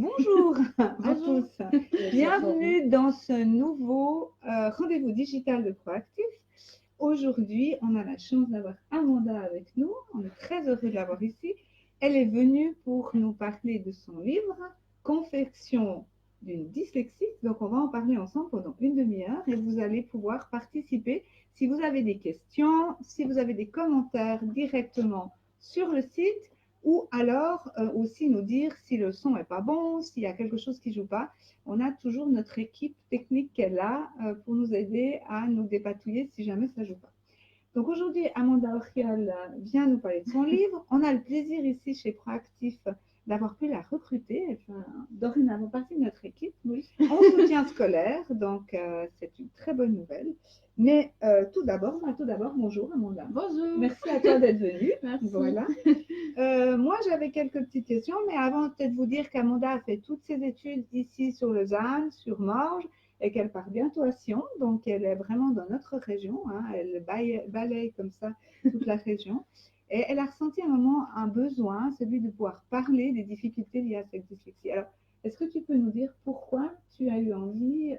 Bonjour à Bonjour. tous. Bienvenue dans ce nouveau rendez-vous digital de Proactif. Aujourd'hui, on a la chance d'avoir Amanda avec nous. On est très heureux de l'avoir ici. Elle est venue pour nous parler de son livre Confection d'une dyslexie. Donc, on va en parler ensemble pendant une demi-heure et vous allez pouvoir participer. Si vous avez des questions, si vous avez des commentaires directement sur le site, ou alors aussi nous dire si le son n'est pas bon, s'il y a quelque chose qui ne joue pas. On a toujours notre équipe technique qui est là pour nous aider à nous dépatouiller si jamais ça ne joue pas. Donc aujourd'hui, Amanda Oriol vient nous parler de son livre. On a le plaisir ici chez Proactif d'avoir pu la recruter. Elle fait dorénavant partie de notre équipe en soutien scolaire, donc c'est une très bonne nouvelle. Mais tout d'abord, bonjour Amanda. Bonjour. Merci à toi d'être venue. Merci. Voilà. Moi, j'avais quelques petites questions, mais avant, peut-être vous dire qu'Amanda a fait toutes ses études ici sur Lausanne, sur Morges, et qu'elle part bientôt à Sion. Donc, elle est vraiment dans notre région. Hein, elle balaye comme ça toute la région. Et elle a ressenti à un moment un besoin, celui de pouvoir parler des difficultés liées à cette dyslexie. Alors, est-ce que tu peux nous dire pourquoi tu as eu envie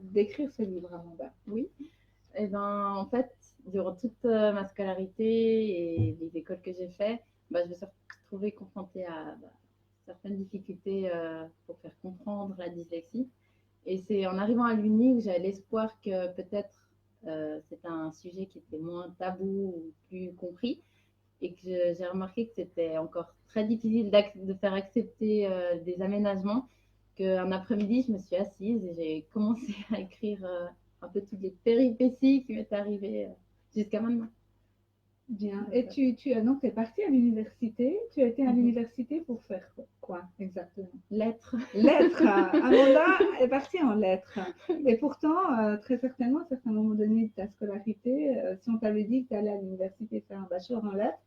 d'écrire ce livre, Amanda? Oui. Eh ben, en fait, durant toute ma scolarité et les écoles que j'ai faites, je me suis retrouvée confrontée à certaines difficultés pour faire comprendre la dyslexie. Et c'est en arrivant à l'Uni où j'avais l'espoir que peut-être c'était un sujet qui était moins tabou ou plus compris. Et que j'ai remarqué que c'était encore très difficile de faire accepter des aménagements, qu'un après-midi, je me suis assise et j'ai commencé à écrire un peu toutes les péripéties qui m'étaient arrivées jusqu'à maintenant. Bien. Et tu es partie à l'université. Tu as été à l'université pour faire quoi exactement? Lettres. Lettres. Amanda est partie en lettres. Et pourtant, très certainement, à un certain moment donné de ta scolarité, si on t'avait dit que tu allais à l'université faire un bachelor en lettres,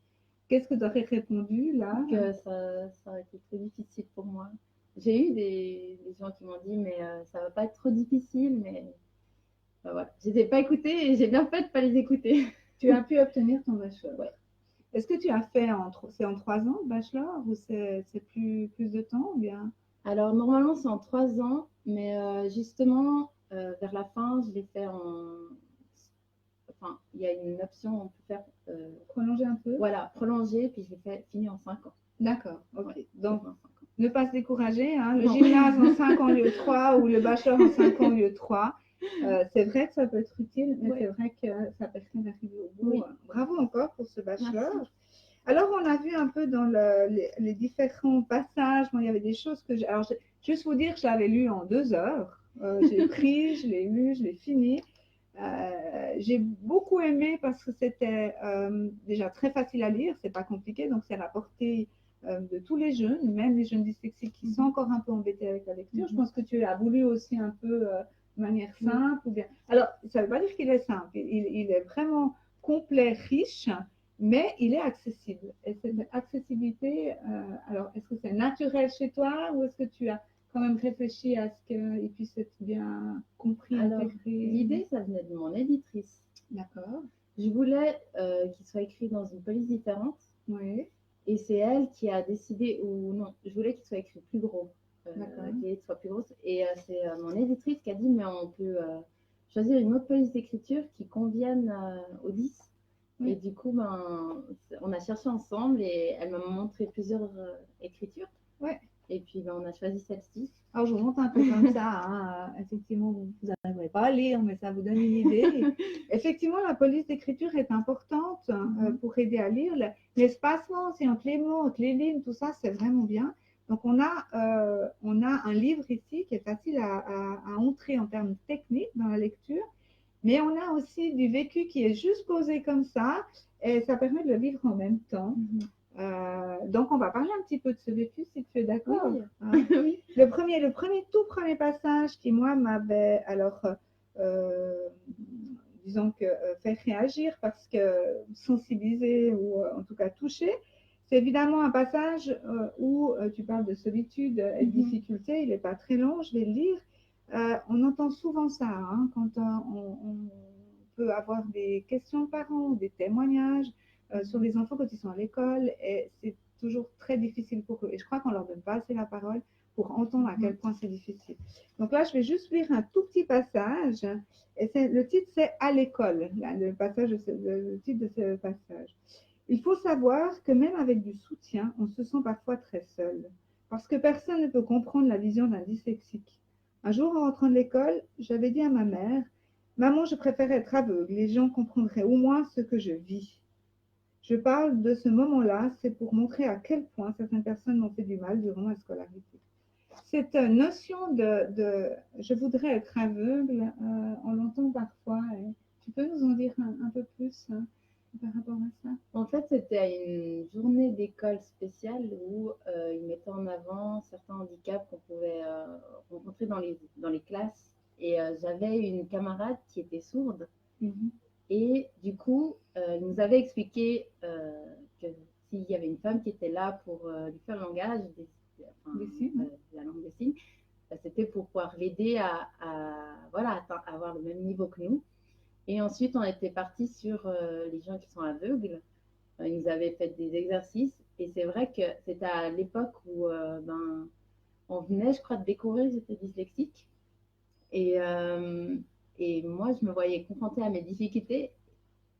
qu'est-ce que tu aurais répondu là? Que ça aurait été trop difficile pour moi. J'ai eu des gens qui m'ont dit, mais ça va pas être trop difficile, mais voilà. Je les ai pas écoutés et j'ai bien fait de pas les écouter. Tu as pu obtenir ton bachelor. Ouais. Est-ce que tu as fait c'est en 3 ans le bachelor ou c'est plus de temps ou bien? Alors normalement c'est en 3 ans, mais justement vers la fin je l'ai fait enfin il y a une option on peut faire prolonger un peu. Voilà, prolonger, puis je l'ai fait fini en 5 ans. D'accord, ok. Ouais, donc ne pas se décourager, hein. Le gymnase en 5 ans au lieu de 3 ou le bachelor en 5 ans au lieu de 3. C'est vrai que ça peut être utile, mais c'est vrai que ça permet d'arriver au bout. Oui. Bravo encore pour ce bachelor. Merci. Alors, on a vu un peu dans les différents passages, il y avait des choses que j'ai. Alors, juste vous dire que je l'avais lu en 2 heures. J'ai pris, je l'ai lu, je l'ai fini. J'ai beaucoup aimé parce que c'était déjà très facile à lire, c'est pas compliqué, donc c'est à la portée de tous les jeunes, même les jeunes dyslexiques qui sont encore un peu embêtés avec la lecture. Je pense que tu as voulu aussi un peu de manière simple. Ou bien. Alors, ça ne veut pas dire qu'il est simple, il est vraiment complet, riche, mais il est accessible. Et cette accessibilité, alors est-ce que c'est naturel chez toi ou est-ce que tu as quand même réfléchi à ce qu'il puisse être bien compris, intégré? L'idée, ça venait de mon éditrice. D'accord. Je voulais qu'il soit écrit dans une police différente. Oui. Et c'est elle qui a décidé, ou non, je voulais qu'il soit écrit plus gros. Qu'il soit plus grosse. Et c'est mon éditrice qui a dit, mais on peut choisir une autre police d'écriture qui convienne aux 10. Oui. Et du coup, on a cherché ensemble et elle m'a montré plusieurs écritures. Ouais. Et puis, on a choisi celle-ci. Alors, je vous montre un peu comme ça. Hein. Effectivement, vous n'arriverez pas à lire, mais ça vous donne une idée. Effectivement, la police d'écriture est importante pour aider à lire. L'espacement aussi entre les mots, entre les lignes, tout ça, c'est vraiment bien. Donc, on a un livre ici qui est facile à entrer en termes techniques dans la lecture. Mais on a aussi du vécu qui est juste posé comme ça, et ça permet de le vivre en même temps. Donc, on va parler un petit peu de ce vécu, si tu es d'accord. Oui. Oui. Le tout premier passage qui, moi, m'avait, alors, disons que fait réagir parce que sensibiliser ou en tout cas toucher, c'est évidemment un passage où tu parles de solitude et de difficulté. Il n'est pas très long, je vais le lire. On entend souvent ça hein, quand on peut avoir des questions de parents, des témoignages sur les enfants quand ils sont à l'école et c'est toujours très difficile pour eux. Et je crois qu'on ne leur donne pas assez la parole pour entendre à quel point c'est difficile. Donc là, je vais juste lire un tout petit passage. Et le titre, c'est « À l'école », le titre de ce passage. Il faut savoir que même avec du soutien, on se sent parfois très seul, parce que personne ne peut comprendre la vision d'un dyslexique. Un jour, en rentrant de l'école, j'avais dit à ma mère, « Maman, je préfère être aveugle, les gens comprendraient au moins ce que je vis. » Je parle de ce moment-là, c'est pour montrer à quel point certaines personnes m'ont fait du mal durant ma scolarité. Cette notion de je voudrais être aveugle, on l'entend parfois. Tu peux nous en dire un peu plus par rapport à ça? En fait, c'était une journée d'école spéciale où ils mettaient en avant certains handicaps qu'on pouvait rencontrer dans les classes. Et j'avais une camarade qui était sourde. Et du coup, il nous avait expliqué que s'il y avait une femme qui était là pour lui faire le langage, la langue des signes, c'était pour pouvoir l'aider à avoir le même niveau que nous. Et ensuite, on était parti sur les gens qui sont aveugles. Ils nous avaient fait des exercices. Et c'est vrai que c'était à l'époque où on venait, je crois, de découvrir que j'étais dyslexique. Et moi, je me voyais confrontée à mes difficultés.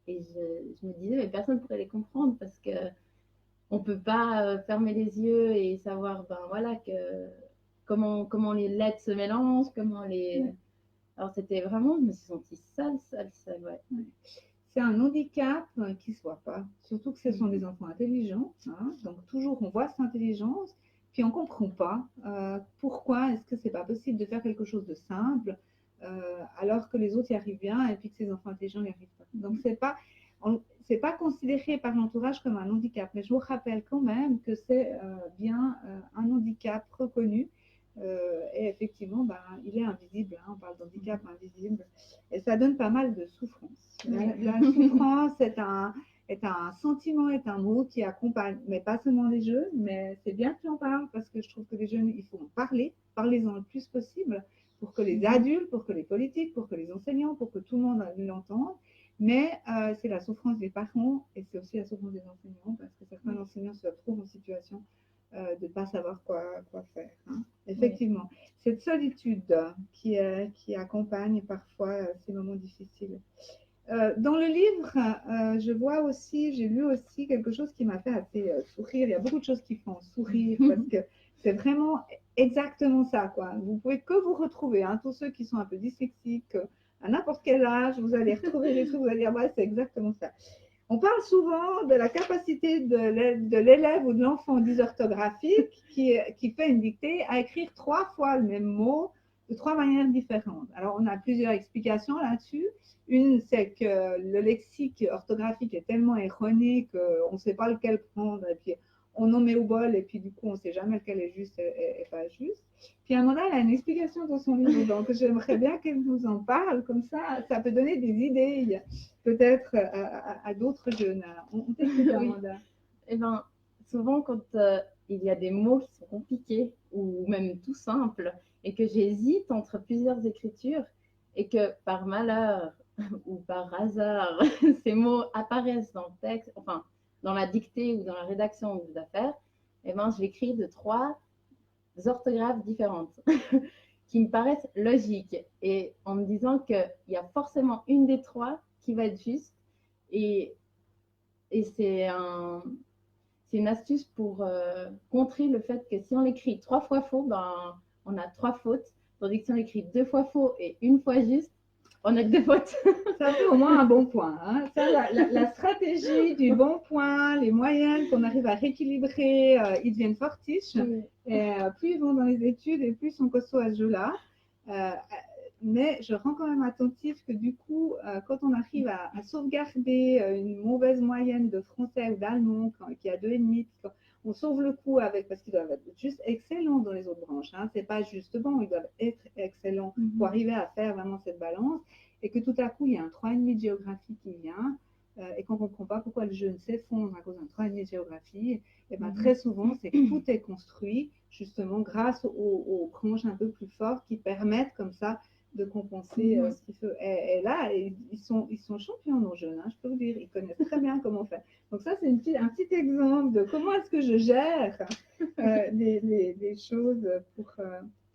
Et je me disais, mais personne ne pourrait les comprendre parce qu'on ne peut pas fermer les yeux et savoir comment les lettres se mélangent, Alors, c'était vraiment, je me suis sentie seule, ouais. C'est un handicap qui ne se voit pas, surtout que ce sont des enfants intelligents. Donc, toujours, on voit cette intelligence, puis on ne comprend pas pourquoi est-ce que ce n'est pas possible de faire quelque chose de simple alors que les autres y arrivent bien et puis que ces enfants intelligents n'y arrivent pas. Donc, c'est pas considéré par l'entourage comme un handicap, mais je vous rappelle quand même que c'est bien un handicap reconnu. Et effectivement, il est invisible, on parle d'handicap invisible, et ça donne pas mal de souffrance. La souffrance est un sentiment, est un mot qui accompagne, mais pas seulement les jeunes, mais c'est bien que tu en parles, parce que je trouve que les jeunes, il faut en parler, parlez-en le plus possible, pour que les adultes, pour que les politiques, pour que les enseignants, pour que tout le monde l'entende. Mais c'est la souffrance des parents et c'est aussi la souffrance des enseignants, parce que certains enseignants se retrouvent en situation de ne pas savoir quoi faire. Effectivement, cette solitude qui accompagne parfois ces moments difficiles. Dans le livre, j'ai lu aussi quelque chose qui m'a fait assez sourire. Il y a beaucoup de choses qui font sourire parce que c'est vraiment exactement ça, quoi. Vous pouvez que vous retrouver, tous ceux qui sont un peu dyslexiques, à n'importe quel âge, vous allez retrouver des trucs, vous allez dire, ouais, c'est exactement ça. On parle souvent de la capacité de l'élève ou de l'enfant dysorthographique qui fait une dictée à écrire 3 fois le même mot de 3 manières différentes. Alors, on a plusieurs explications là-dessus. Une, c'est que le lexique orthographique est tellement erroné qu'on ne sait pas lequel prendre et puis on en met au bol et puis du coup, on ne sait jamais lequel est juste et pas juste. Puis Amanda, elle a une explication dans son livre, donc j'aimerais bien qu'elle nous en parle, comme ça peut donner des idées peut-être à d'autres jeunes. On t'écoute, Amanda. Eh bien, souvent quand il y a des mots qui sont compliqués ou même tout simples et que j'hésite entre plusieurs écritures et que par malheur ou par hasard, ces mots apparaissent dans le texte, enfin, dans la dictée ou dans la rédaction que je dois faire, eh ben, je l'écris de 3 orthographes différentes qui me paraissent logiques et en me disant qu'il y a forcément une des 3 qui va être juste et c'est une astuce pour contrer le fait que si on l'écrit 3 fois faux, on a 3 fautes, tandis que si on l'écrit 2 fois faux et 1 fois juste, on a que 2 fautes. Ça fait au moins un bon point. Ça, la stratégie du bon point, les moyens qu'on arrive à rééquilibrer, ils deviennent fortiches. Et plus ils vont dans les études et plus ils sont costauds à ce jeu-là. Mais je rends quand même attentif que du coup, quand on arrive à sauvegarder une mauvaise moyenne de français ou d'allemand qui a 2,5, on sauve le coup parce qu'ils doivent être juste excellents dans les autres branches. C'est pas juste bon, ils doivent être excellents pour arriver à faire vraiment cette balance. Et que tout à coup, il y a un 3,5 de géographie qui vient et qu'on ne comprend pas pourquoi le jeune s'effondre à cause d'un 3,5 de géographie, et très souvent, c'est que tout est construit justement grâce aux branches un peu plus fortes qui permettent comme ça de compenser ce qu'il faut. Et là, ils sont champions, nos jeunes, hein, je peux vous dire, ils connaissent très bien comment faire. Donc ça, c'est un petit exemple de comment est-ce que je gère les choses pour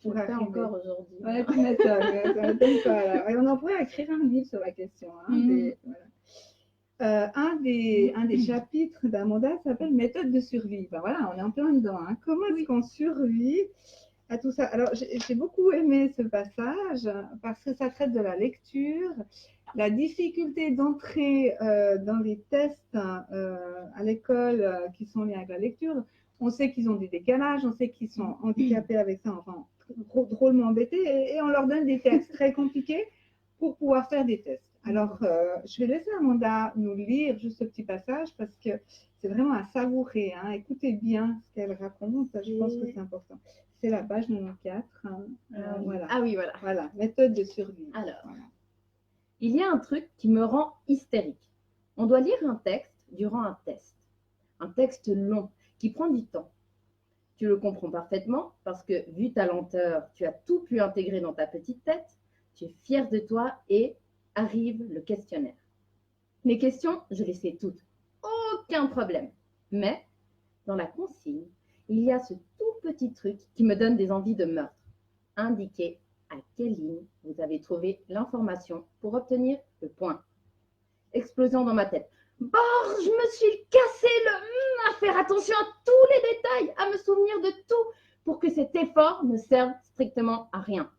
Je le fais arriver. encore aujourd'hui. Ouais, tu m'étonnes, ça m'étonne pas. Alors. Et on en pourrait écrire un livre sur la question. Hein, voilà. Un des chapitres d'Amanda s'appelle Méthode de survie. Ben voilà, on est en plein dedans. Hein. Comment est-ce qu'on survit à tout ça? Alors, j'ai beaucoup aimé ce passage parce que ça traite de la lecture, la difficulté d'entrer dans les tests à l'école qui sont liés avec la lecture. On sait qu'ils ont des décalages, on sait qu'ils sont handicapés avec ça, enfin, drôlement embêtés, et on leur donne des textes très compliqués pour pouvoir faire des tests. Alors, je vais laisser Amanda nous lire juste ce petit passage parce que c'est vraiment à savourer. Hein. Écoutez bien ce qu'elle raconte, je pense que c'est important. C'est la page 94. Hein. Voilà. Ah oui, voilà. Voilà, méthode de survie. Alors, voilà. Il y a un truc qui me rend hystérique. On doit lire un texte durant un test. Un texte long qui prend du temps. Tu le comprends parfaitement parce que, vu ta lenteur, tu as tout pu intégrer dans ta petite tête. Tu es fier de toi et arrive le questionnaire. Les questions, je les sais toutes. Aucun problème. Mais, dans la consigne, il y a ce tout petit truc qui me donne des envies de meurtre. Indiquez à quelle ligne vous avez trouvé l'information pour obtenir le point. Explosion dans ma tête. Je me suis cassé à faire attention à tous les détails, à me souvenir de tout pour que cet effort ne serve strictement à rien.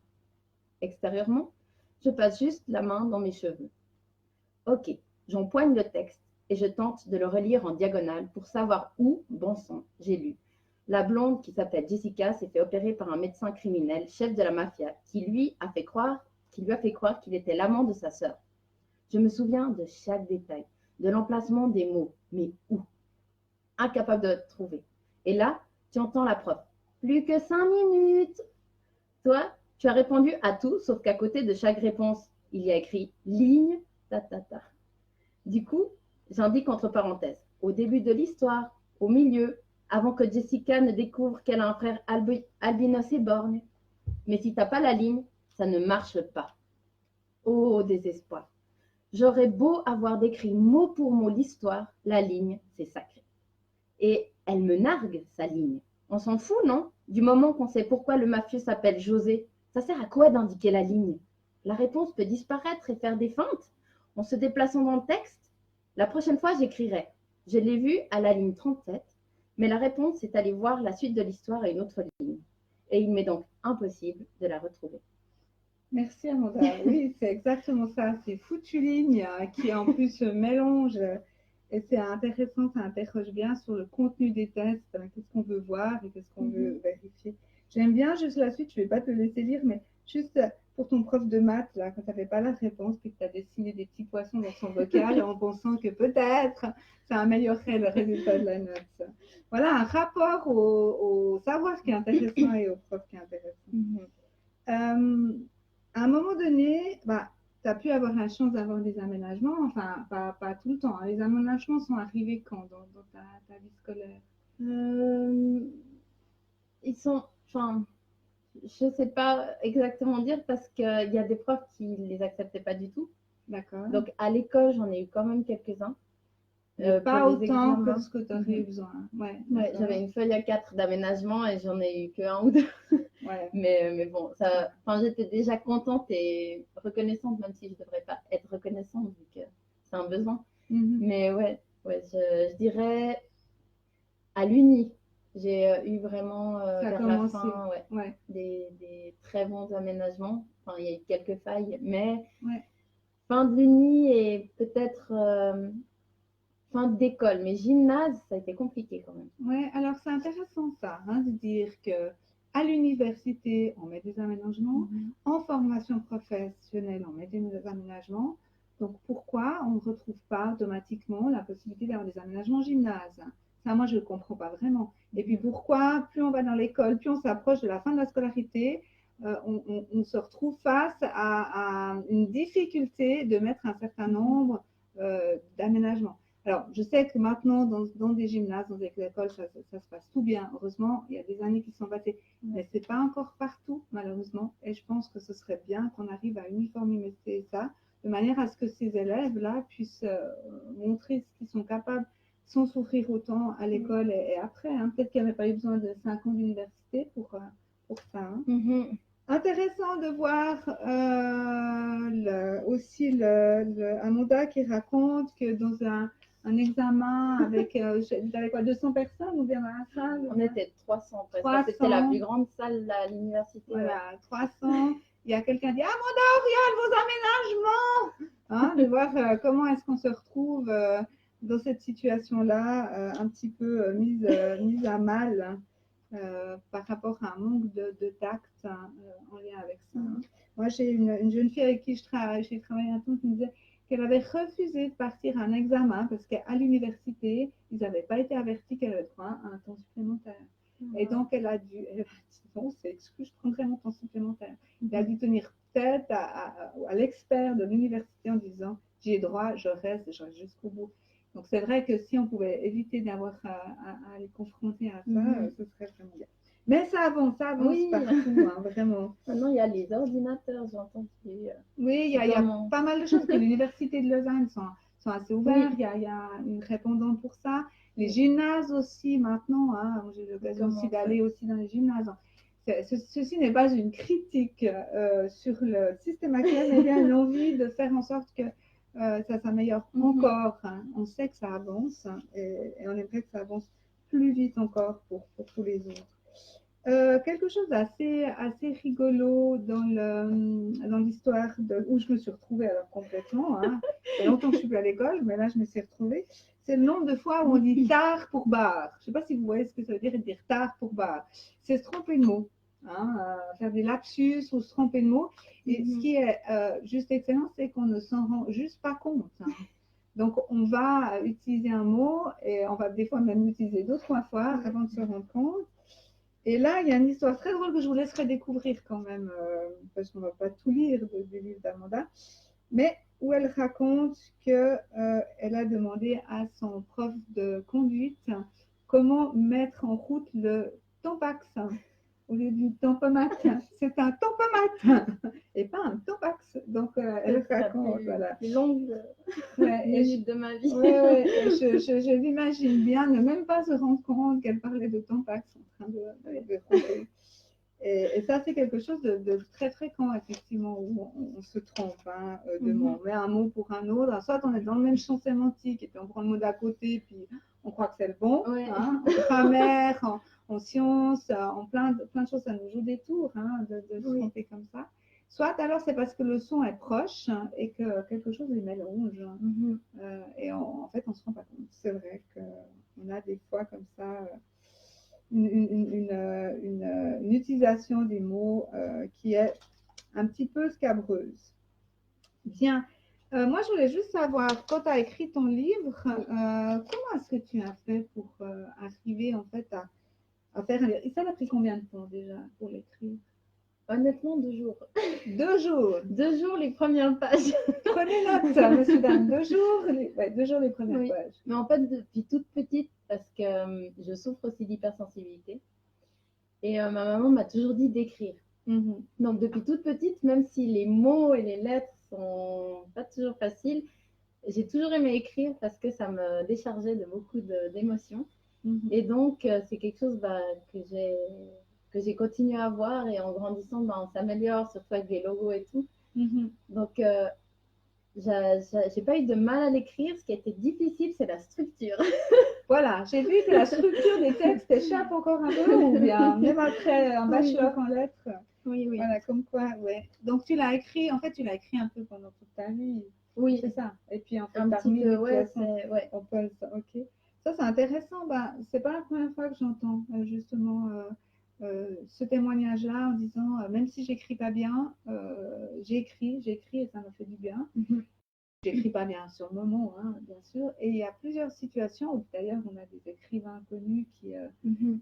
Extérieurement, je passe juste la main dans mes cheveux. Ok, j'empoigne le texte et je tente de le relire en diagonale pour savoir où, bon sang, j'ai lu. La blonde qui s'appelle Jessica s'est fait opérer par un médecin criminel, chef de la mafia, qui lui a fait croire qu'il était l'amant de sa sœur. Je me souviens de chaque détail, de l'emplacement des mots, mais où? Incapable de trouver. Et là, tu entends la prof. Plus que 5 minutes. Toi, tu as répondu à tout, sauf qu'à côté de chaque réponse, il y a écrit ligne, ta. Du coup, j'indique entre parenthèses, au début de l'histoire, au milieu, avant que Jessica ne découvre qu'elle a un frère albinos et borgne. Mais si t'as pas la ligne, ça ne marche pas. Oh, désespoir. J'aurais beau avoir décrit mot pour mot l'histoire, la ligne, c'est sacré. Et elle me nargue, sa ligne. On s'en fout, non? Du moment qu'on sait pourquoi le mafieux s'appelle José, ça sert à quoi d'indiquer la ligne? La réponse peut disparaître et faire des feintes en se déplaçant dans le texte. La prochaine fois, j'écrirai. Je l'ai vu à la ligne 37, mais la réponse, c'est aller voir la suite de l'histoire à une autre ligne. Et il m'est donc impossible de la retrouver. Merci Amanda. Oui, c'est exactement ça. C'est foutu ligne qui en plus se mélange. Et c'est intéressant, ça interroge bien sur le contenu des tests. Qu'est-ce qu'on veut voir et qu'est-ce qu'on veut vérifier. J'aime bien juste la suite, je ne vais pas te laisser lire, mais juste pour ton prof de maths, là, quand tu n'avais pas la réponse, puis que tu as dessiné des petits poissons dans son vocal en pensant que peut-être ça améliorerait le résultat de la note. Voilà, un rapport au savoir qui est intéressant et au prof qui est intéressant. À un moment donné, tu as pu avoir la chance d'avoir des aménagements, enfin, pas tout le temps. Hein. Les aménagements sont arrivés quand dans ta vie scolaire? Ils sont, enfin, je ne sais pas exactement dire parce qu'il y a des profs qui ne les acceptaient pas du tout. D'accord. Donc, à l'école, j'en ai eu quand même quelques-uns. Pas autant que ce que tu aurais eu besoin. Ouais, j'avais une feuille A4 d'aménagement et j'en ai eu que 1 ou 2. Ouais. mais bon, j'étais déjà contente et reconnaissante, même si je ne devrais pas être reconnaissante vu que c'est un besoin. Mais je dirais à l'Uni, j'ai eu vraiment vers la fin des très bons aménagements. Enfin, il y a eu quelques failles, mais fin de l'Uni et peut-être fin d'école. Mais gymnase, ça a été compliqué quand même. Ouais, alors c'est intéressant ça, hein, de dire que à l'université, on met des aménagements. En formation professionnelle, on met des aménagements. Donc, pourquoi on ne retrouve pas automatiquement la possibilité d'avoir des aménagements en gymnase? Ça, moi, je ne comprends pas vraiment. Et puis, pourquoi, plus on va dans l'école, plus on s'approche de la fin de la scolarité, on se retrouve face à une difficulté de mettre un certain nombre d'aménagements. Alors, je sais que maintenant, dans des gymnases, dans des écoles, ça se passe tout bien. Heureusement, il y a des années qui sont passées, mais ce n'est pas encore partout, malheureusement. Et je pense que ce serait bien qu'on arrive à uniformiser ça, de manière à ce que ces élèves-là puissent montrer ce qu'ils sont capables sans souffrir autant à l'école et après. Hein. Peut-être qu'il n'y avait pas eu besoin de 5 ans d'université pour ça. Hein. Intéressant de voir aussi Amanda qui raconte que dans un examen avec, vous avez quoi, 200 personnes ou bien dans la salle? On était 300 presque. C'était la plus grande salle à l'université. Voilà, 300. Il y a quelqu'un qui dit Amanda, regarde vos aménagements, hein, de voir comment est-ce qu'on se retrouve dans cette situation-là, un petit peu mise à mal. Par rapport à un manque de tact en lien avec ça. Moi, j'ai une jeune fille avec qui j'ai travaillé un temps qui me disait qu'elle avait refusé de partir à un examen parce qu'à l'université, ils n'avaient pas été avertis qu'elle avait droit à un temps supplémentaire. Et donc, elle a dit non, c'est exclu, je prendrai mon temps supplémentaire. Elle a dû tenir tête à l'expert de l'université en disant j'y ai droit, je reste jusqu'au bout. Donc, c'est vrai que si on pouvait éviter d'avoir à les confronter à ça, ce serait vraiment bien. Mais ça avance partout, hein, vraiment. Maintenant, il y a les ordinateurs, j'entends. Oui, il y a pas mal de choses que l'Université de Lausanne sont assez ouvertes. Il y a une répondante pour ça. Les gymnases aussi, maintenant, hein, j'ai eu l'occasion aussi d'aller aussi dans les gymnases. Ceci n'est pas une critique sur le système actuel, mais bien l'envie de faire en sorte que ça s'améliore encore. Hein. On sait que ça avance et on aimerait que ça avance plus vite encore pour tous les autres. Quelque chose d'assez rigolo dans l'histoire où je me suis retrouvée alors complètement. Hein. Il y a longtemps que je suis plus à l'école, mais là je me suis retrouvée. C'est le nombre de fois où on dit tard pour bar. Je ne sais pas si vous voyez ce que ça veut dire tard pour bar. C'est se tromper de mot. Hein, faire des lapsus ou se tromper de mots. Et ce qui est juste excellent, c'est qu'on ne s'en rend juste pas compte. Hein. Donc, on va utiliser un mot et on va des fois même l'utiliser 2-3 fois avant de se rendre compte. Et là, il y a une histoire très drôle que je vous laisserai découvrir quand même, parce qu'on ne va pas tout lire du livre d'Amanda, mais où elle raconte qu'elle a demandé à son prof de conduite comment mettre en route le tampax. Au lieu du tampomate, c'est un tampomate et pas un tampax. Donc, elle raconte, voilà. C'est longue minute de ma vie. Ouais, je l'imagine bien ne même pas se rendre compte qu'elle parlait de tampax en train de raconter. Et ça, c'est quelque chose de très fréquent, effectivement, où on se trompe hein, de mots. On met un mot pour un autre. Soit on est dans le même champ sémantique et puis on prend le mot d'à côté, puis on croit que c'est le bon. Ouais. Hein, en grammaire, en sciences, en plein de choses, ça nous joue des tours hein, de se tromper comme ça. Soit alors c'est parce que le son est proche hein, et que quelque chose est mélange. Et en fait, on ne se rend pas compte. C'est vrai qu'on a des fois comme ça une utilisation des mots qui est un petit peu scabreuse. Bien. Moi, je voulais juste savoir, quand tu as écrit ton livre, comment est-ce que tu as fait pour arriver en fait à faire un livre? Et ça a pris combien de temps déjà pour l'écrire? Honnêtement, 2 jours. 2 jours. 2 jours les premières pages. Prenez note, monsieur Dame. 2 jours, 2 jours les premières pages. Mais en fait, depuis toute petite, parce que je souffre aussi d'hypersensibilité, et ma maman m'a toujours dit d'écrire. Donc depuis toute petite, même si les mots et les lettres sont pas toujours faciles, j'ai toujours aimé écrire parce que ça me déchargeait de beaucoup d'émotions. Et donc c'est quelque chose que j'ai continué à voir et en grandissant, on s'améliore, surtout avec les logos et tout. Donc j'ai pas eu de mal à l'écrire. Ce qui a été difficile, c'est la structure. Voilà, j'ai vu que la structure des textes échappe encore un peu, ou bien même après un bachelor en lettres. Oui. Voilà, comme quoi, ouais. Donc tu l'as écrit un peu pendant toute ta vie. Oui. C'est ça. Et puis en fait, un petit peu, on peut ça, ok. Ça, c'est intéressant. C'est pas la première fois que j'entends justement ce témoignage-là en disant, même si j'écris pas bien, j'ai écrit et ça m'a fait du bien. J'écris pas bien sur le moment, hein, bien sûr. Et il y a plusieurs situations où d'ailleurs on a des écrivains connus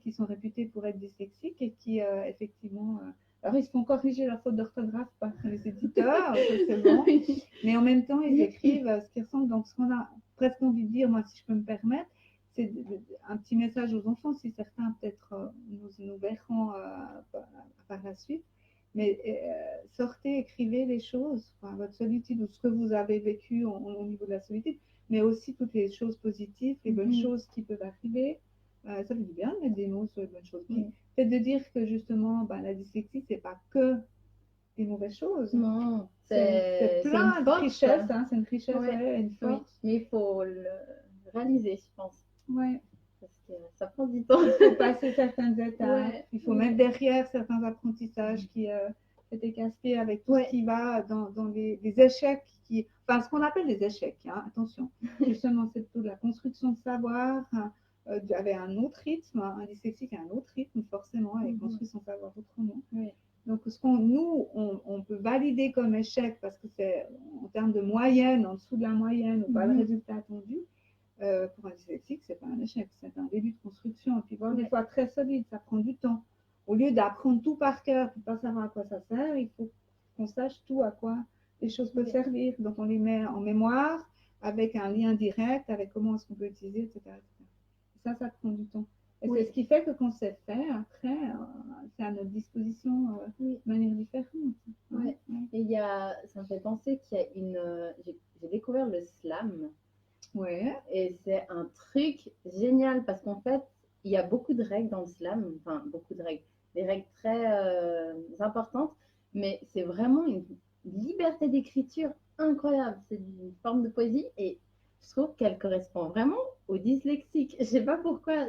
qui sont réputés pour être dyslexiques et qui effectivement, alors ils se font corriger leur faute d'orthographe par les éditeurs, c'est bon, mais en même temps ils écrivent ce qui ressemble. Donc ce qu'on a presque envie de dire, moi, si je peux me permettre, c'est un petit message aux enfants, si certains peut-être nous verront par la suite. Mais sortez, écrivez les choses, enfin, votre solitude ou ce que vous avez vécu au niveau de la solitude, mais aussi toutes les choses positives, les bonnes choses qui peuvent arriver. Ça fait du bien de mettre des mots sur les bonnes choses. Peut-être de dire que justement, la dyslexie, c'est pas que des mauvaises choses. Non, c'est plein de richesses, hein, c'est une richesse, une force. Oui, mais il faut le réaliser, je pense. Ouais. Parce que ça prend du temps. Il faut passer certaines étapes. Il faut mettre derrière certains apprentissages qui étaient casse-pieds avec tout ce qui va dans les échecs, enfin ce qu'on appelle les échecs, hein, attention. Justement, c'est plutôt de la construction de savoir, avait un autre rythme, un dyslexique a un autre rythme forcément, avec construit son savoir autrement. Donc, nous, on peut valider comme échec parce que c'est en termes de moyenne, en dessous de la moyenne, ou pas le résultat attendu. Pour un dyslexique, c'est pas un échec, c'est un début de construction. Et puis, voir des fois très solide, ça prend du temps. Au lieu d'apprendre tout par cœur, puis pas savoir à quoi ça sert, il faut qu'on sache tout à quoi les choses peuvent servir. Donc, on les met en mémoire avec un lien direct, avec comment est-ce qu'on peut utiliser, etc. Ça prend du temps. Et c'est ce qui fait que qu'on sait faire, après, c'est à notre disposition de manière différente. Et ça me fait penser qu'il y a j'ai découvert le slam. Et c'est un truc génial parce qu'en fait, il y a beaucoup de règles dans le slam, enfin beaucoup de règles, des règles très importantes, mais c'est vraiment une liberté d'écriture incroyable. C'est une forme de poésie et je trouve qu'elle correspond vraiment aux dyslexiques. Je sais pas pourquoi.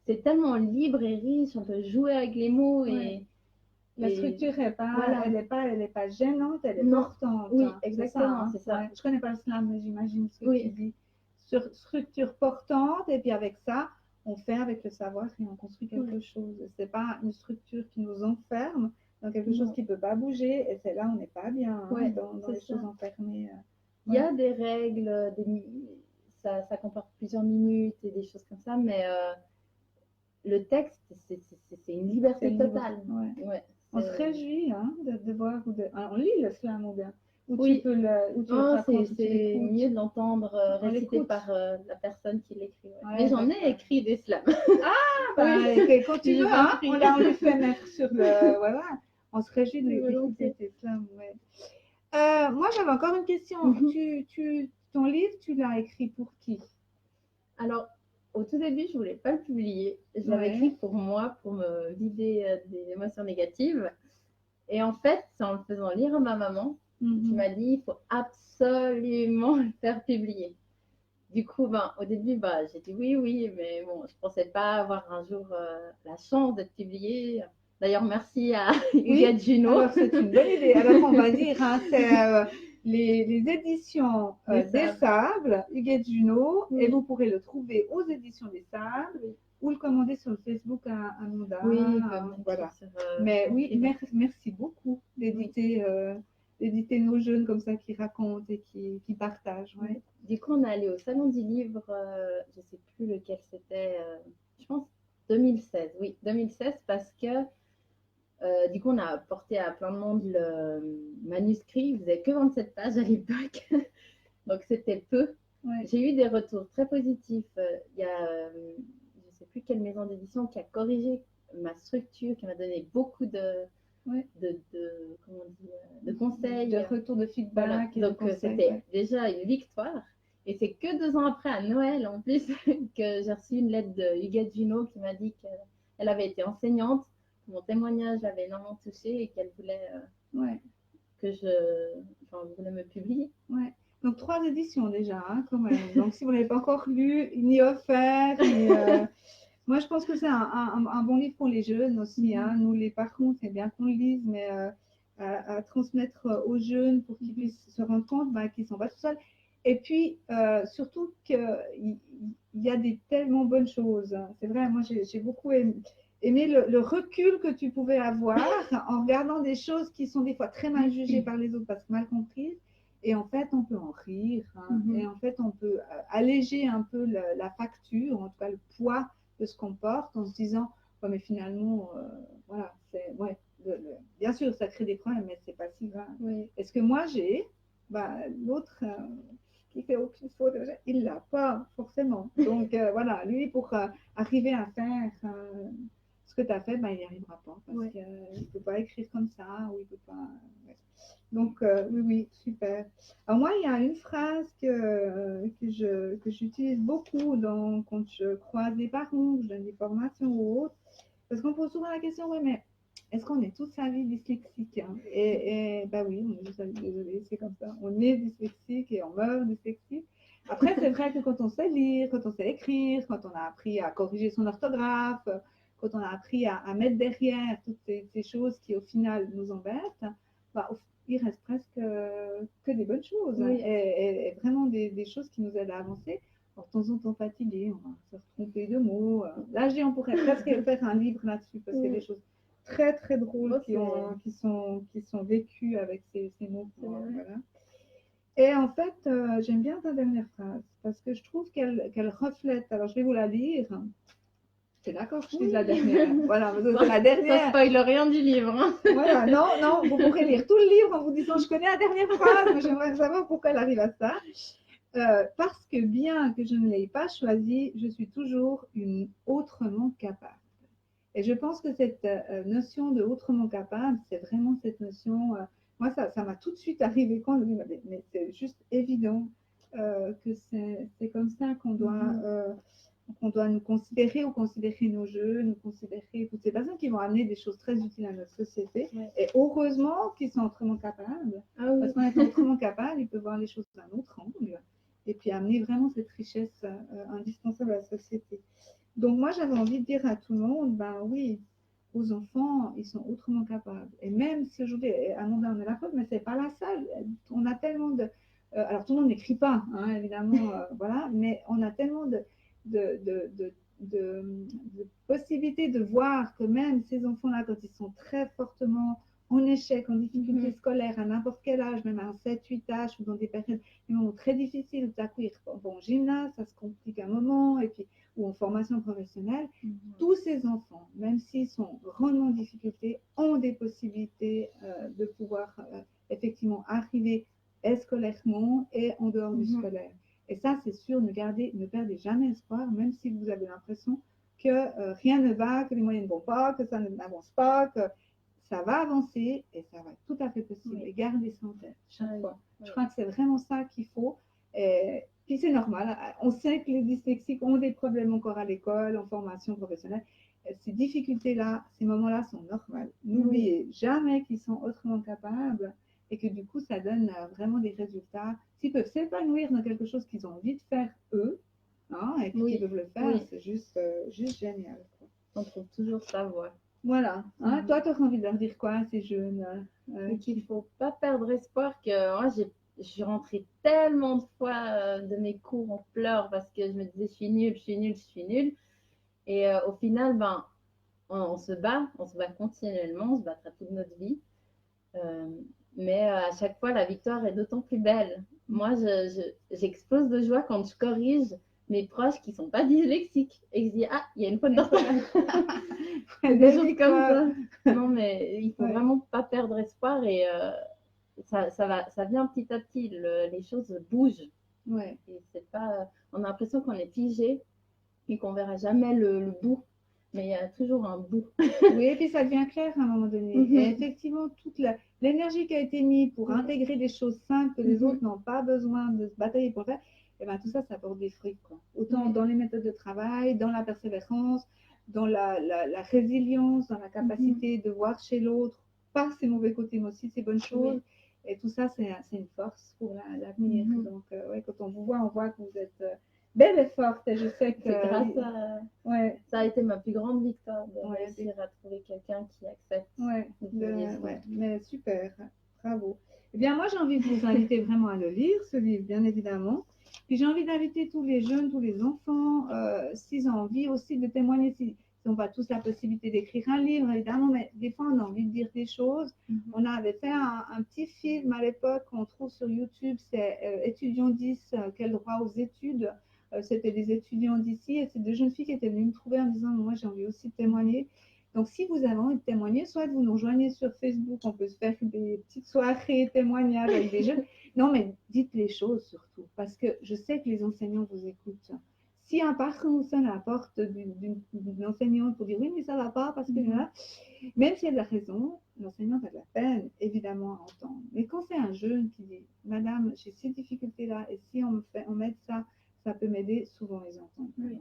C'est tellement libre et riche, on peut jouer avec les mots et la structure n'est pas gênante, elle est portante. Oui, exactement, c'est ça. Je connais pas le slam, mais j'imagine ce que tu dis. Structure portante, et puis avec ça, on fait avec le savoir et on construit quelque chose. C'est pas une structure qui nous enferme dans quelque chose qui peut pas bouger, et c'est là où on n'est pas bien dans les choses enfermées. Il y a des règles, ça comporte plusieurs minutes et des choses comme ça, mais le texte, c'est une liberté totale. On se réjouit de voir, on lit le slam ou bien. C'est mieux de l'entendre récité par la personne qui l'écrit. Mais j'en ai écrit des slams. Quand tu veux, on les fait mettre sur le... Voilà, on se réjouit d'écouter tes slams. Moi, j'avais encore une question. Ton livre, tu l'as écrit pour qui? Alors, au tout début, je ne voulais pas le publier. Je l'avais écrit pour moi, pour me vider des émotions négatives. Et en fait, c'est en le faisant lire à ma maman qui m'a dit il faut absolument le faire publier. Du coup, au début, j'ai dit oui, mais bon, je ne pensais pas avoir un jour la chance d'être publiée. D'ailleurs, merci à Huguette Junot. Alors, c'est une bonne idée. Alors, on va dire, c'est les éditions des Sables, Huguette Junot, et vous pourrez le trouver aux éditions des Sables ou le commander sur le Facebook à Amanda. Voilà. Mais oui, merci beaucoup d'éditer nos jeunes comme ça qui racontent et qui partagent. Du coup, on est allé au Salon du Livre, je ne sais plus lequel c'était, je pense 2016. Oui, 2016 parce que du coup, on a apporté à plein de monde le manuscrit. Il faisait que 27 pages à l'époque, donc c'était peu. J'ai eu des retours très positifs. Il y a, je ne sais plus quelle maison d'édition qui a corrigé ma structure, qui m'a donné beaucoup de conseils, de retours de feedback. Voilà. Donc, c'était déjà une victoire. Et c'est que 2 ans après, à Noël en plus, que j'ai reçu une lettre de Huguette Junot qui m'a dit qu'elle avait été enseignante. Mon témoignage l'avait énormément touchée et qu'elle voulait que je voulais me publier. Donc 3 éditions déjà, quand même. Donc si vous ne l'avez pas encore lu, ni offert, moi je pense que c'est un bon livre pour les jeunes aussi. Nous les parents, c'est bien qu'on le lise, mais à transmettre aux jeunes pour qu'ils puissent se rendre compte qu'ils ne sont pas tout seuls. Et puis surtout qu'il y a des tellement bonnes choses. C'est vrai, moi j'ai beaucoup aimé le recul que tu pouvais avoir en regardant des choses qui sont des fois très mal jugées par les autres parce que mal comprises. Et en fait, on peut en rire. Et en fait, on peut alléger un peu la facture, en tout cas le poids de ce qu'on porte en se disant, mais finalement, voilà, bien sûr, ça crée des problèmes, mais c'est pas si grave. Et ce que moi j'ai, l'autre qui fait aucune faute, il l'a pas forcément. Donc voilà, lui pour arriver à faire ce que tu as fait, ben, il n'y arrivera pas parce qu'il ne peut pas écrire comme ça ou il peut pas. Ouais. Donc oui, oui, super. Alors moi, il y a une phrase que j'utilise beaucoup quand je croise des parents, que je donne des formations ou autres, parce qu'on pose souvent la question, oui, mais est-ce qu'on est toute sa vie dyslexique, hein? Et ben oui, on est toute sa vie, désolé, c'est comme ça. On est dyslexique et on meurt dyslexique. Après, c'est vrai que quand on sait lire, quand on sait écrire, quand on a appris à corriger son orthographe, quand on a appris à mettre derrière toutes ces choses qui au final nous embêtent, bah, il reste presque que des bonnes choses, hein, et vraiment des choses qui nous aident à avancer. Alors, de temps en temps fatigué, on va se tromper de mots. Là, je dis, on pourrait presque faire un livre là-dessus parce qu'il y a des choses très très drôles qui sont vécues avec ces mots. Voilà. Et en fait, j'aime bien ta dernière phrase parce que je trouve qu'elle reflète. Alors, je vais vous la lire. C'est d'accord que je dise la dernière. Voilà, c'est la dernière. Ça spoil rien du livre. Hein. Voilà, non, non, vous pourrez lire tout le livre en vous disant je connais la dernière phrase, mais j'aimerais savoir pourquoi elle arrive à ça. Parce que bien que je ne l'ai pas choisi, je suis toujours une autrement capable. Et je pense que cette notion de autrement capable, c'est vraiment cette notion. Moi, ça m'a tout de suite arrivé quand je me dis, mais c'est juste évident que c'est comme ça qu'on doit nous considérer ou considérer nos jeux, nous considérer toutes ces personnes qui vont amener des choses très utiles à notre société. Et heureusement qu'ils sont autrement capables. Parce qu'en étant autrement capable, ils peuvent voir les choses d'un autre angle et puis amener vraiment cette richesse indispensable à la société. Donc moi, j'avais envie de dire à tout le monde, ben oui, aux enfants, ils sont autrement capables. Et même si aujourd'hui, Amanda en est la faute, mais c'est pas la seule. On a tellement de... alors tout le monde n'écrit pas, hein, évidemment, voilà, mais on a tellement de possibilités de voir que même ces enfants-là, quand ils sont très fortement en échec, en difficulté scolaire, à n'importe quel âge, même à 7-8 âges, ou dans des périodes très difficiles, tout à coup, ils vont au gymnase, ça se complique un moment, et puis, ou en formation professionnelle, tous ces enfants, même s'ils sont grandement en difficulté, ont des possibilités de pouvoir effectivement arriver scolairement et en dehors du scolaire. Et ça, c'est sûr, ne perdez jamais espoir, même si vous avez l'impression que rien ne va, que les moyens ne vont pas, que ça n'avance pas, que ça va avancer et ça va être tout à fait possible. Et gardez ça en tête chaque fois. Je crois que c'est vraiment ça qu'il faut. Et puis c'est normal. On sait que les dyslexiques ont des problèmes encore à l'école, en formation professionnelle. Ces difficultés-là, ces moments-là sont normaux. N'oubliez jamais qu'ils sont autrement capables et que du coup, ça donne vraiment des résultats. S'ils peuvent s'épanouir dans quelque chose qu'ils ont envie de faire eux, hein, et qu'ils peuvent le faire, c'est juste génial. Quoi. On trouve toujours sa voie. Voilà. Hein, toi, tu aurais envie de leur dire quoi à ces jeunes qu'il ne faut pas perdre espoir, que moi, je suis rentrée tellement de fois de mes cours en pleurs parce que je me disais je suis nulle, je suis nulle, je suis nulle. Et au final, ben, on se bat continuellement, on se battra toute notre vie. Mais à chaque fois, la victoire est d'autant plus belle. Moi, j'explose de joie quand je corrige mes proches qui ne sont pas dyslexiques et je dis ah, il y a une faute d'orthographe. Des choses comme ça. Non, mais il ne faut vraiment pas perdre espoir et ça vient petit à petit. Les choses bougent. Ouais. Et c'est pas, on a l'impression qu'on est figé et qu'on ne verra jamais le bout. Mais il y a toujours un bout. Oui, et puis ça devient clair à un moment donné. Et effectivement, toute l'énergie qui a été mise pour intégrer des choses simples que les autres n'ont pas besoin de se batailler pour faire, et ben, tout ça, ça porte des fruits. Quoi. Autant dans les méthodes de travail, dans la persévérance, dans la résilience, dans la capacité de voir chez l'autre, pas ses mauvais côtés, mais aussi ses bonnes choses. Et tout ça, c'est une force pour l'avenir. Donc, quand on vous voit, on voit que vous êtes... belle et forte, et je sais que grâce à... ça a été ma plus grande victoire de réussir à trouver quelqu'un qui accepte. Mais super, bravo. Eh bien, moi, j'ai envie de vous inviter vraiment à le lire, ce livre, bien évidemment. Puis j'ai envie d'inviter tous les jeunes, tous les enfants, s'ils ont envie aussi de témoigner, s'ils n'ont pas tous la possibilité d'écrire un livre, évidemment, mais des fois, on a envie de dire des choses. On avait fait un petit film à l'époque qu'on trouve sur YouTube, c'est Étudiants 10, quel droit aux études. C'était des étudiants d'ici et c'est deux jeunes filles qui étaient venues me trouver en me disant moi j'ai envie aussi de témoigner. Donc si vous avez envie de témoigner, soit vous nous rejoignez sur Facebook, on peut se faire des petites soirées témoignages avec des jeunes, Non, mais dites les choses surtout, parce que je sais que les enseignants vous écoutent. Si un parent sonne à la porte d'une enseignante pour dire oui, mais ça ne va pas, parce que là, même si elle a raison, l'enseignante a de la peine, évidemment, à entendre. Mais quand c'est un jeune qui dit, Madame, j'ai ces difficultés-là, et si on m'aide ça, ça peut m'aider, souvent ils entendent. Oui.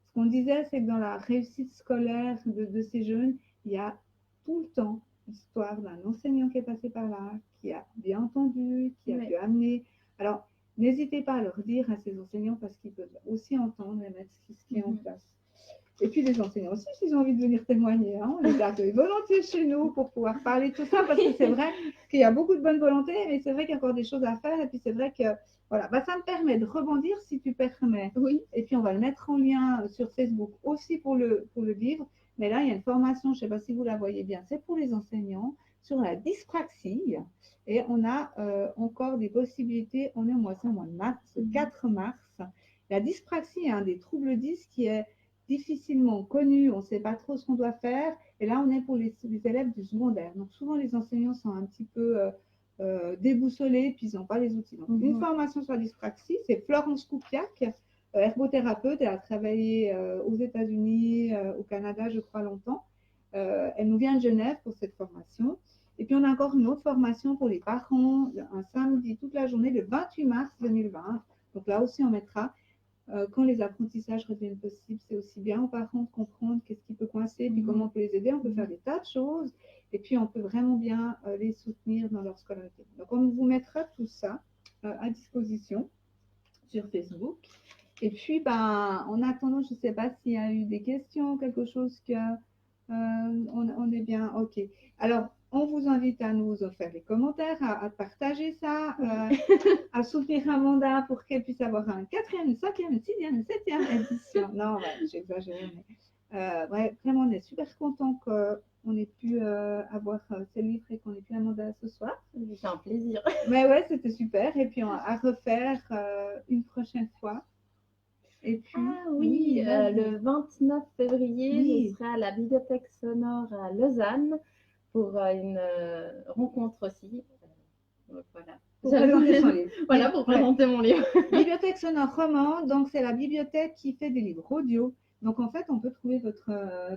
Ce qu'on disait, c'est que dans la réussite scolaire de ces jeunes, il y a tout le temps l'histoire d'un enseignant qui est passé par là, qui a bien entendu, qui a pu amener. Alors, n'hésitez pas à leur dire à ces enseignants parce qu'ils peuvent aussi entendre et mettre ce qui est en place. Et puis les enseignants aussi, s'ils ont envie de venir témoigner, hein, on les accueille volontiers chez nous pour pouvoir parler de tout ça, parce que c'est vrai qu'il y a beaucoup de bonne volonté, mais c'est vrai qu'il y a encore des choses à faire, et puis c'est vrai que voilà, bah, ça me permet de rebondir si tu permets. Oui. Et puis on va le mettre en lien sur Facebook aussi pour le livre, mais là il y a une formation, je ne sais pas si vous la voyez bien, c'est pour les enseignants sur la dyspraxie, et on a encore des possibilités, on est au mois de mars, 4 mars. La dyspraxie est un des troubles 10 qui est difficilement connu, on ne sait pas trop ce qu'on doit faire. Et là, on est pour les élèves du secondaire. Donc, souvent, les enseignants sont un petit peu déboussolés, puis ils n'ont pas les outils. Donc, une formation sur la dyspraxie, c'est Florence Koupiak, herbothérapeute. Elle a travaillé aux États-Unis, au Canada, je crois, longtemps. Elle nous vient de Genève pour cette formation. Et puis, on a encore une autre formation pour les parents, un samedi toute la journée, le 28 mars 2020. Donc, là aussi, on mettra. Quand les apprentissages redeviennent possibles, c'est aussi bien aux parents de comprendre qu'est-ce qui peut coincer, puis comment on peut les aider. On peut faire des tas de choses, et puis on peut vraiment bien les soutenir dans leur scolarité. Donc, on vous mettra tout ça à disposition sur Facebook. Et puis, ben, en attendant, je ne sais pas s'il y a eu des questions, quelque chose que on est bien. OK. Alors, on vous invite à nous faire des commentaires, à partager ça, à soutenir Amanda pour qu'elle puisse avoir un 4e, une 5e, une 6e, une 7e édition. Non, ouais, j'exagère, mais ouais, vraiment, on est super content qu'on ait pu avoir ce livre et qu'on ait pu Amanda ce soir. C'était un plaisir. Mais ouais, c'était super. Et puis, à refaire une prochaine fois. Et puis, oui, le 29 février, je serai à la Bibliothèque Sonore à Lausanne pour une rencontre aussi. Donc, voilà. Pour présenter son livre. Voilà, pour présenter mon livre. Bibliothèque Sonore Romande, donc c'est la bibliothèque qui fait des livres audio. Donc en fait, on peut trouver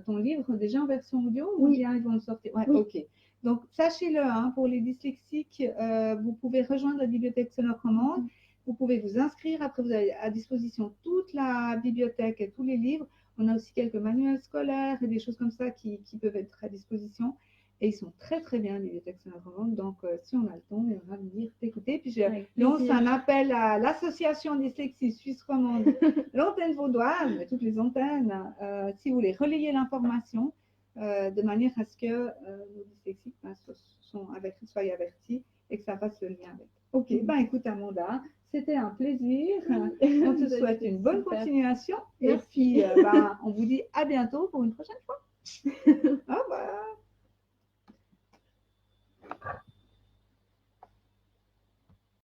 ton livre déjà en version audio ou bien ils vont le sortir. Ouais, ok. Donc sachez-le, hein, pour les dyslexiques, vous pouvez rejoindre la Bibliothèque Sonore Romande. Vous pouvez vous inscrire. Après, vous avez à disposition toute la bibliothèque et tous les livres. On a aussi quelques manuels scolaires et des choses comme ça qui peuvent être à disposition. Et ils sont très très bien, les bibliothèques sonores romandes. Donc, si on a le temps, on va venir t'écouter. Puis, je lance un appel à l'association dyslexie suisse romande, l'antenne vaudoise, mais toutes les antennes, si vous voulez relayer l'information, de manière à ce que nos dyslexiques soient avertis et que ça fasse le lien avec. Ok, ben écoute Amanda, c'était un plaisir. On te souhaite une bonne continuation. Et puis, on vous dit à bientôt pour une prochaine fois. Au revoir.